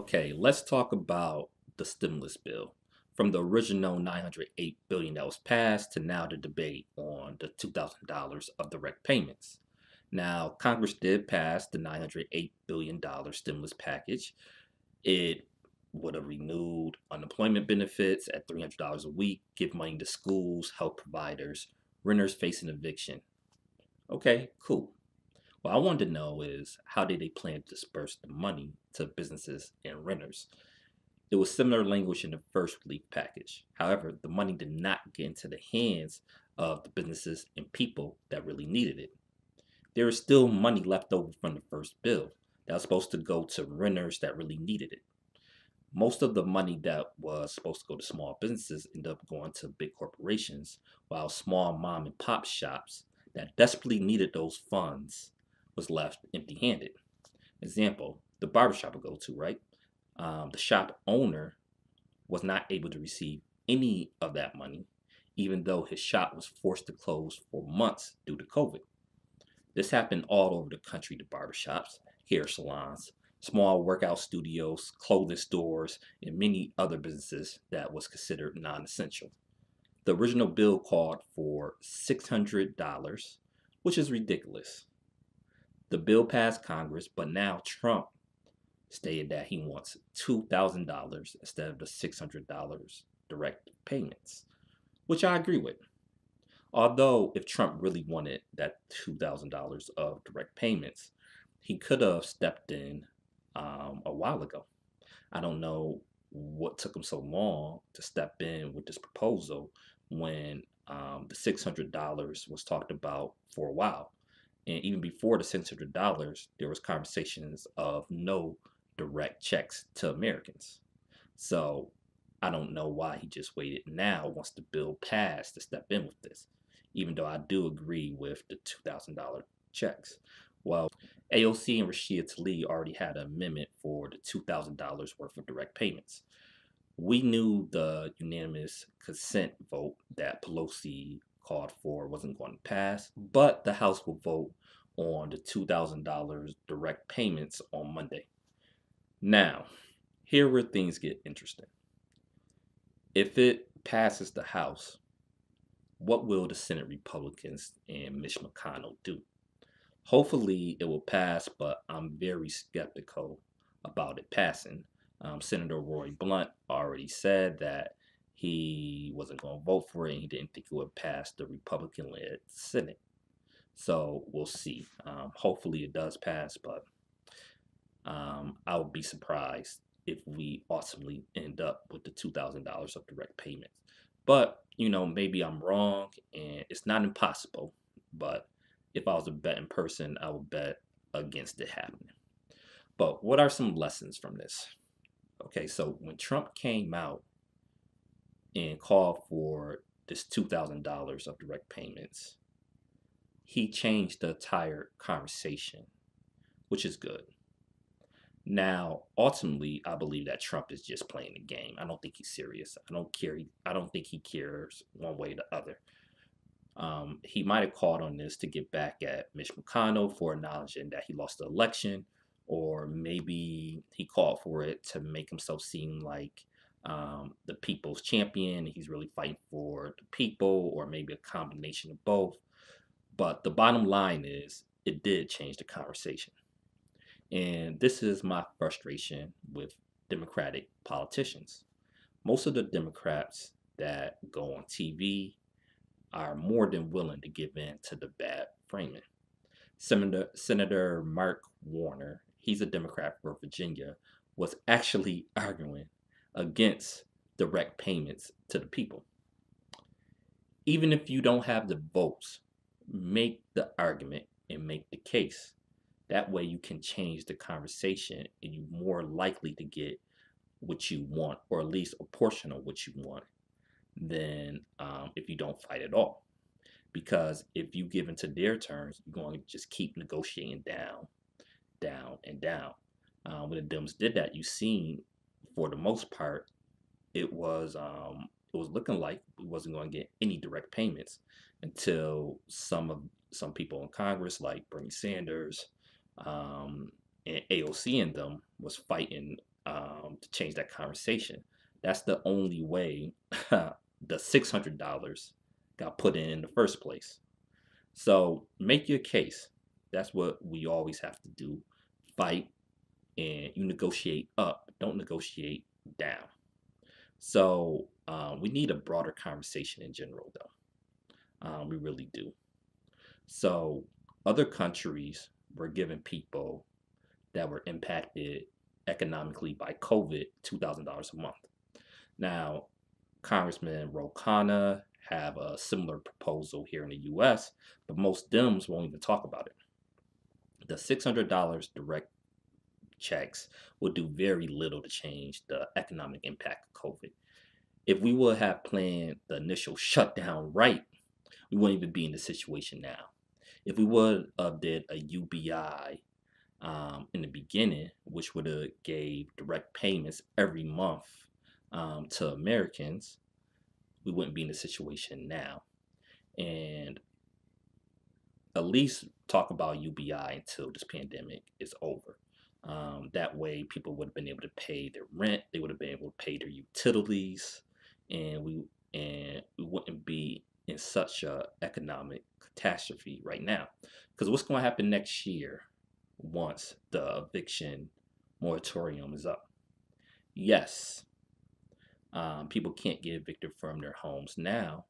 Okay, let's talk about the stimulus bill. From the original 908 billion that was passed to now the debate on the $2,000 of direct payments. Now, Congress did pass the $908 billion stimulus package. It would have renewed unemployment benefits at $300 a week, give money to schools, health providers, renters facing eviction. Okay, cool. What I wanted to know is how did they plan to disperse the money to businesses and renters? It was similar language in the first relief package. However, the money did not get into the hands of the businesses and people that really needed it. There is still money left over from the first bill that was supposed to go to renters that really needed it. Most of the money that was supposed to go to small businesses ended up going to big corporations, while small mom and pop shops that desperately needed those funds was left empty handed. Example, the barbershop I go to, right? The shop owner was not able to receive any of that money, even though his shop was forced to close for months due to COVID. This happened all over the country to barbershops, hair salons, small workout studios, clothing stores, and many other businesses that was considered non-essential. The original bill called for $600, which is ridiculous. The bill passed Congress, but now Trump stated that he wants $2,000 instead of the $600 direct payments, which I agree with. Although, if Trump really wanted that $2,000 of direct payments, he could have stepped in a while ago. I don't know what took him so long to step in with this proposal when the $600 was talked about for a while. And even before the $600, there was conversations of no direct checks to Americans. So I don't know why he just waited now once the bill passed to step in with this, even though I do agree with the $2,000 checks. Well, AOC and Rashida Tlaib already had an amendment for the $2,000 worth of direct payments. We knew the unanimous consent vote that Pelosi called for wasn't going to pass, but the House will vote on the $2,000 direct payments on Monday. Now, here where things get interesting. If it passes the House, what will the Senate Republicans and Mitch McConnell do? Hopefully, it will pass, but I'm very skeptical about it passing. Senator Roy Blunt already said that he wasn't going to vote for it and he didn't think it would pass the Republican led Senate. So we'll see. Hopefully, it does pass, but I would be surprised if we ultimately end up with the $2,000 of direct payments. But, maybe I'm wrong and it's not impossible. But if I was a betting person, I would bet against it happening. But what are some lessons from this? Okay, so when Trump came out and called for this $2,000 of direct payments, he changed the entire conversation, which is good. Now, ultimately, I believe that Trump is just playing the game. I don't think he's serious. I don't think he cares one way or the other. He might have called on this to get back at Mitch McConnell for acknowledging that he lost the election, or maybe he called for it to make himself seem like the people's champion. He's really fighting for the people, or maybe a combination of both. But the bottom line is, it did change the conversation. And this is my frustration with Democratic politicians. Most of the Democrats that go on TV are more than willing to give in to the bad framing. Senator Mark Warner, he's a Democrat for Virginia, was actually arguing against direct payments to the people. Even if you don't have the votes, make the argument and make the case. That way you can change the conversation and you're more likely to get what you want, or at least a portion of what you want, than if you don't fight at all. Because if you give into their terms, you're going to just keep negotiating down, down, and down. When the Dems did that, you seen for the most part, it was looking like we wasn't going to get any direct payments until some people in Congress, like Bernie Sanders, and AOC and them, was fighting to change that conversation. That's the only way the $600 got put in the first place. So make your case. That's what we always have to do. Fight, and you negotiate up, don't negotiate down. So we need a broader conversation in general, though. We really do. So other countries were giving people that were impacted economically by COVID $2,000 a month. Now, Congressman Ro Khanna have a similar proposal here in the U.S., but most Dems won't even talk about it. The $600 direct checks will do very little to change the economic impact of COVID. If we would have planned the initial shutdown right, we wouldn't even be in the situation now. If we would have did a UBI in the beginning, which would have gave direct payments every month to Americans, we wouldn't be in the situation now. And at least talk about UBI until this pandemic is over. That way, people would have been able to pay their rent. They would have been able to pay their utilities, and we wouldn't be in such a economic catastrophe right now. Because what's going to happen next year once the eviction moratorium is up? Yes, people can't get evicted from their homes now,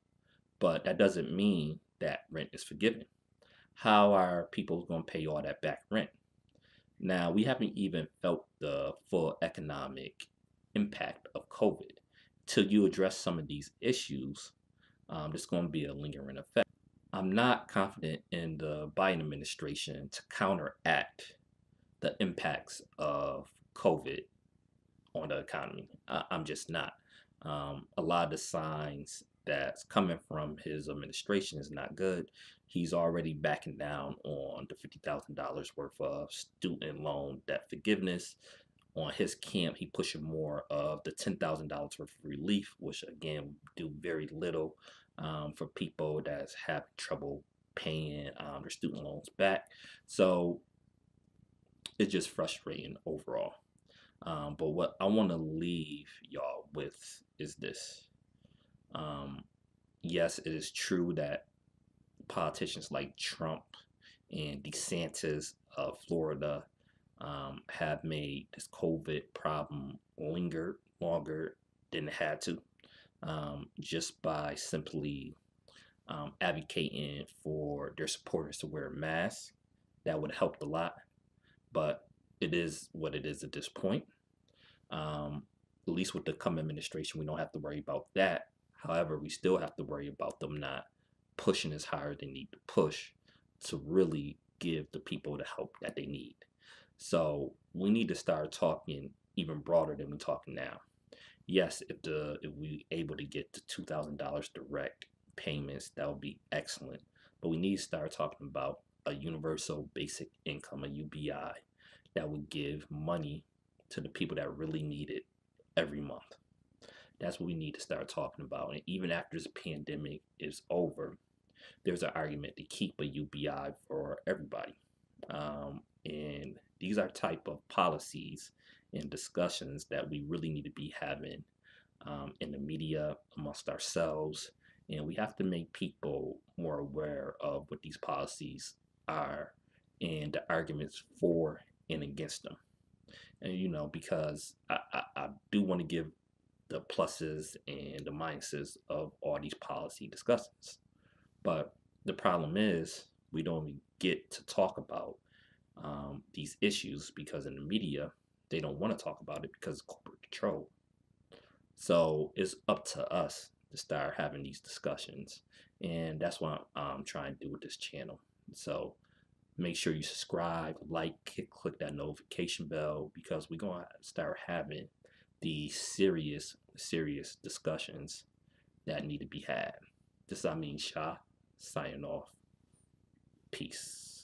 but that doesn't mean that rent is forgiven. How are people going to pay all that back rent? Now, we haven't even felt the full economic impact of COVID. Till you address some of these issues, there's going to be a lingering effect. I'm not confident in the Biden administration to counteract the impacts of COVID on the economy. I'm just not. A lot of the signs that's coming from his administration is not good. He's already backing down on the $50,000 worth of student loan debt forgiveness. On his camp, he pushing more of the $10,000 worth of relief, which again do very little for people that's having trouble paying their student loans back. So it's just frustrating overall. But what I want to leave y'all with is this. Um, yes, it is true that politicians like Trump and DeSantis of Florida have made this COVID problem linger longer than it had to, just by simply advocating for their supporters to wear masks. That would help a lot, but it is what it is at this point. At least with the coming administration, we don't have to worry about that. However, we still have to worry about them not pushing as hard as they need to push to really give the people the help that they need. So we need to start talking even broader than we're talking now. Yes, if we able to get the $2,000 direct payments, that would be excellent. But we need to start talking about a universal basic income, a UBI, that would give money to the people that really need it every month. That's what we need to start talking about. And even after this pandemic is over, there's an argument to keep a UBI for everybody. And these are type of policies and discussions that we really need to be having in the media amongst ourselves. And we have to make people more aware of what these policies are and the arguments for and against them. And because I do want to give the pluses and the minuses of all these policy discussions. But the problem is we don't even get to talk about these issues because in the media, they don't want to talk about it because of corporate control. So it's up to us to start having these discussions. And that's what I'm trying to do with this channel. So make sure you subscribe, like, click that notification bell because we're going to start having these serious discussions that need to be had. This is Amin Shah, signing off. Peace.